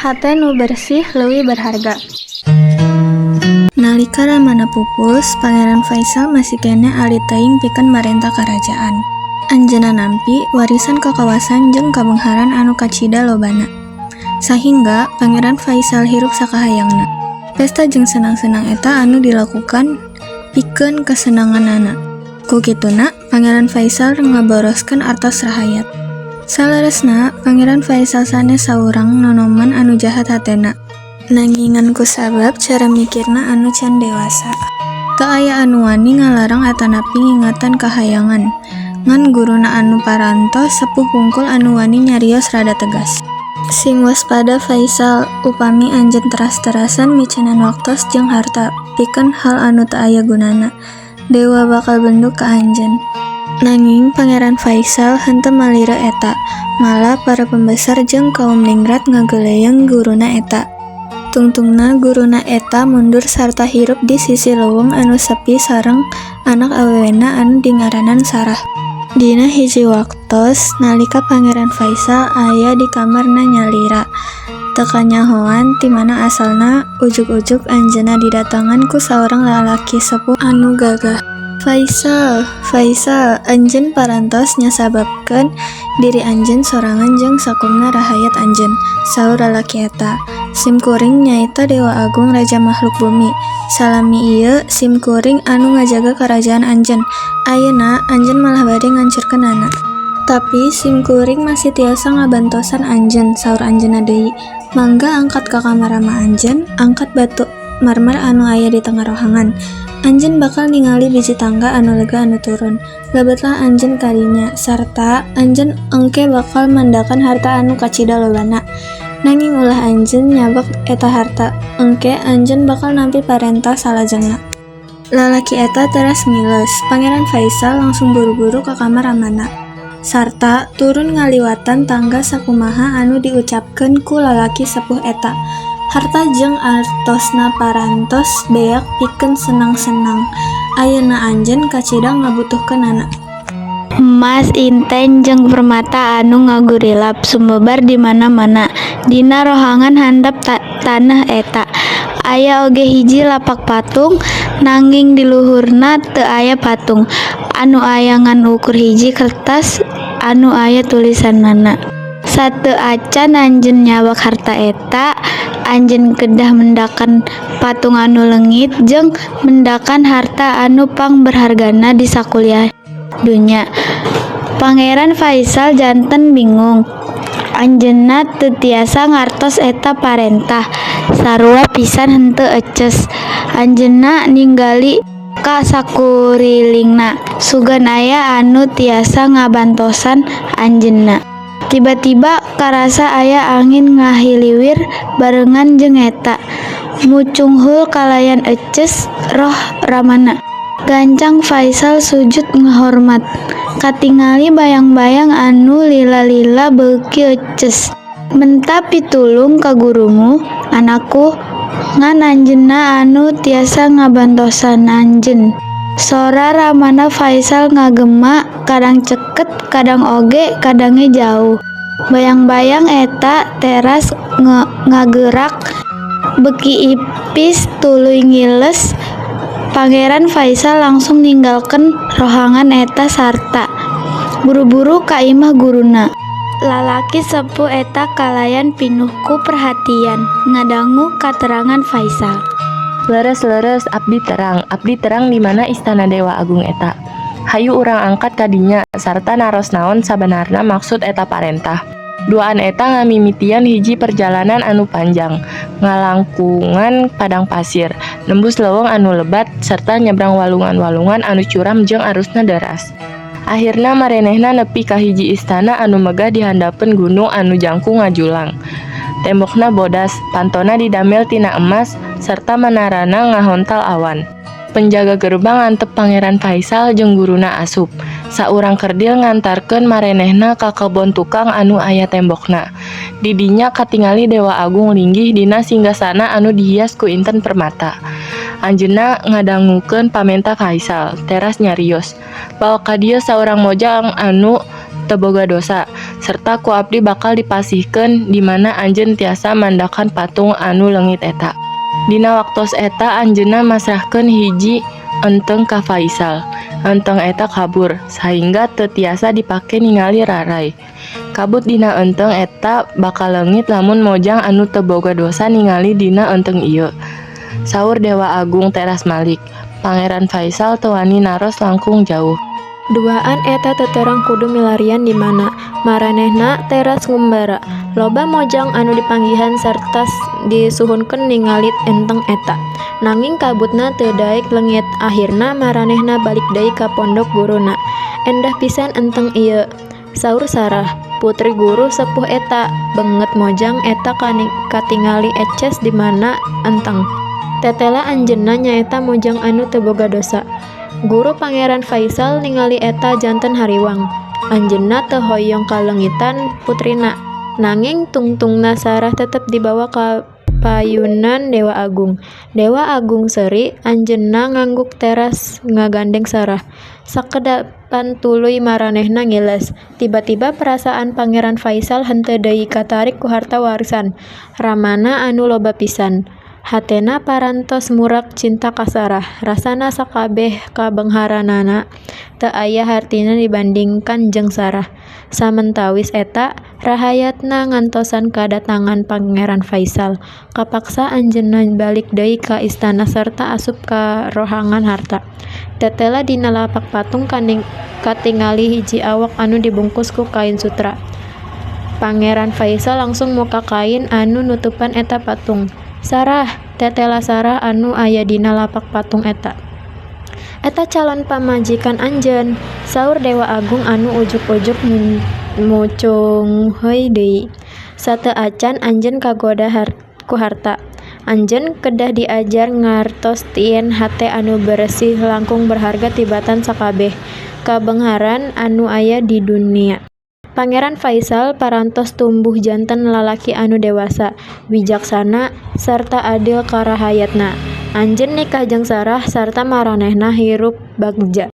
hate nu bersih leuwih berharga. Nalika ramana pupus, Pangeran Faisal masih kene ali teuing pikeun marentah karajaan. Anjeunna nampi warisan kakawasan jeung kabengharan anu kacida lobana. Sahingga Pangeran Faisal hirup sakahayangna. Pesta jeung senang-senang eta anu dilakukan pikeun kesenanganana. Ku kituna Pangeran Faisal ngaboroskeun artos rahayat. Salaresna Pangeran Faisal sanes saurang nonoman anu jahat hatena. Nangingan ku sabab cara mikirna anu can dewasa. Teu aya anu wani ngalarang atanapi ngingatan kahayangan. Ngan guruna anu parantos sepuh pungkul anu wani nyarios rada tegas. Sing waspada Faisal, upami anjeun teras-terasan micenan waktos jeung harta pikeun hal anu teu aya gunana. Dewa bakal benduk ka anjeun. Nanging Pangeran Faisal henteu malire eta, malah para pembesar jeung kaum ningrat ngageleyeung guruna eta. Tungtungna guruna eta mundur sarta hirup di sisi leuweung anu sepi sareng anak awewena anu dingaranan Sarah. Dina hiji waktos nalika Pangeran Faisal aya di kamarna nyalira, teu kanyahoan ti mana asalna ujug-ujug anjeunna didatangan ku saurang lalaki sepuh anu gagah. Faisal, anjeun parantos nyasababkeun diri anjeun sorangan jeung sakumna rahayat anjeun, saur lalaki eta. Sim kuring nyaeta Dewa Agung Raja Makhluk Bumi. Salami ieu sim kuring anu ngajaga kerajaan anjeun. Ayeuna anjeun malah bade ngancurkeunana. Tapi sim kuring masih tiasa ngabantosan anjeun, saur anjeunna deui. Mangga angkat ka kamar ama anjeun, angkat batu marmer anu aya di tengah rohangan. Anjeun bakal ningali biji tangga anu lega anu turun. Labetlah anjeun kadinya, sarta anjeun engke bakal mandakan harta anu kacida lobana. Nanging ulah anjeun nyabak eta harta, engke anjeun bakal nampi parentah salajengna. Lalaki eta teras ngiles. Pangeran Faisal langsung buru-buru ke kamar amana, sarta turun ngaliwatan tangga sakumaha anu diucapkeun ku lalaki sepuh eta. Harta jeung artosna parantos beak pikeun senang-senang. Ayeuna anjeun kacida ngabutuhkeunana. Emas, inten, jeung permata anu ngagurilap sumebar di mana-mana. Dina rohangan handap tanah eta. Aya oge hiji lapak patung, nanging di luhurna teu aya patung. Anu aya ngan ukur hiji kertas anu aya tulisanana. Sateu acan anjeun nyabak harta eta, anjeun kedah mendakan patung anu leungit jeung mendakan harta anu pang berhargana di sakuliah dunya. Pangeran Faisal janten bingung. Anjeunna teu tiasa ngartos eta parentah, sarua pisan henteu eces. Anjeunna ningali ka sakurilingna, sugan aya anu tiasa ngabantosan anjeunna. Tiba-tiba karasa aya angin ngahiliwir barengan jeung eta. Mucunghul kalayan eces roh ramana. Gancang Faisal sujud ngahormat. Katingali bayang-bayang anu lila-lila beuki eces. Menta pitulung ka gurumu, anakku, ngan anjeunna anu tiasa ngabantosan anjeun. Sora ramana Faisal ngagema, kadang ceket, kadang oge, kadangnya jauh. Bayang-bayang eta teras ngagerak, beki ipis tuluy ngiles. Pangeran Faisal langsung ninggalkeun rohangan eta sarta buru-buru ka imah guruna. Lalaki sepuh eta kalayan pinuh ku perhatian, ngadangu katerangan Faisal. Leres abdi terang di mana istana Dewa Agung eta. Hayu urang angkat kadinya sarta naros naon sabenarna maksud eta parentah. Duaan eta ngamimitian hiji perjalanan anu panjang, ngalangkungan padang pasir, nembus leuweung anu lebat serta nyebrang walungan-walungan anu curam jeung arusna deras. Akhirna marenehna nepi ka hiji istana anu megah di handapeun gunung anu jangkung ngajulang. Tembokna bodas, pantona didamel tina emas, serta menarana ngahontal awan. Penjaga gerbang antep Pangeran Faisal jeung guruna asup. Saurang kerdil ngantarkeun marenehna ka kebon tukang anu aya tembokna. Di dinya katingali Dewa Agung linggih dina singgasana anu dihias ku inten permata. Anjeunna ngadangukeun pamenta Faisal, teras nyarios. Bawa ka dieu saurang mojang anu teu boga dosa, serta ku abdi bakal dipasihkeun di mana anjeun tiasa mandakan patung anu leungit eta. Dina waktos eta anjeunna masrahkeun hiji enteng ka Faisal. Enteng eta kabur, sahingga teu tiasa dipake ningali Rarai. Kabut dina enteng eta bakal leungit lamun Mojang anu teu boga dosa ningali dina enteng ieu. Saur Dewa Agung teras Malik. Pangeran Faisal teu wani naros langkung jauh. Duaan eta teterang kudu milarian di mana maranehna teras ngumbara. Loba Mojang anu dipanggihan sarta disuhunkeun ningali enteng eta. Nanging kabutna teu daek leungit, akhirna maranehna balik deui ka pondok guruna. Endah pisan enteng ieu, saur Sarah, putri guru sepuh eta. Beungeut Mojang eta katingali eces di mana enteng. Tetela anjeunna nyaeta Mojang anu teu boga dosa. Guru Pangeran Faisal ningali eta janten hariwang. Anjeunna teu hoyong ka leungitan putrina. Nanging tungtungna Sarah tetep dibawa ka payunan Dewa Agung. Dewa Agung seuri, anjeunna ngangguk teras ngagandeng Sarah. Sakedapan tuluy maranehna ngiles. Tiba-tiba perasaan Pangeran Faisal henteu deui katarik ku harta warisan ramana anu loba pisan. Hatena parantos murak cinta ka Sarah. Rasana sakabeh kabengharanana teu aya hartina dibandingkan jeung Sarah. Samentawis eta, rahayatna ngantosan kadatangan Pangeran Faisal. Kapaksa anjeunna balik deui ka istana sarta asup ka rohangan harta. Tetela dina lapak patung katingali hiji awak anu dibungkus ku kain sutra. Pangeran Faisal langsung muka kain anu nutupan eta patung. Sarah, tetela Sarah anu aya dina lapak patung eta. Eta calon pamajikan anjeun, saur Dewa Agung anu ujuk-ujuk mucung heui deui. Sateu acan anjeun kagoda ku harta. Anjeun kedah diajar ngartos tieun hate anu bersih langkung berharga tibatan sakabeh kabengharan anu aya di dunia. Pangeran Faisal parantos tumbuh janten lalaki anu dewasa, wijaksana, sarta adil ka rahayatna. Anjeun nikah jeung Sarah sarta maranehna hirup bagja.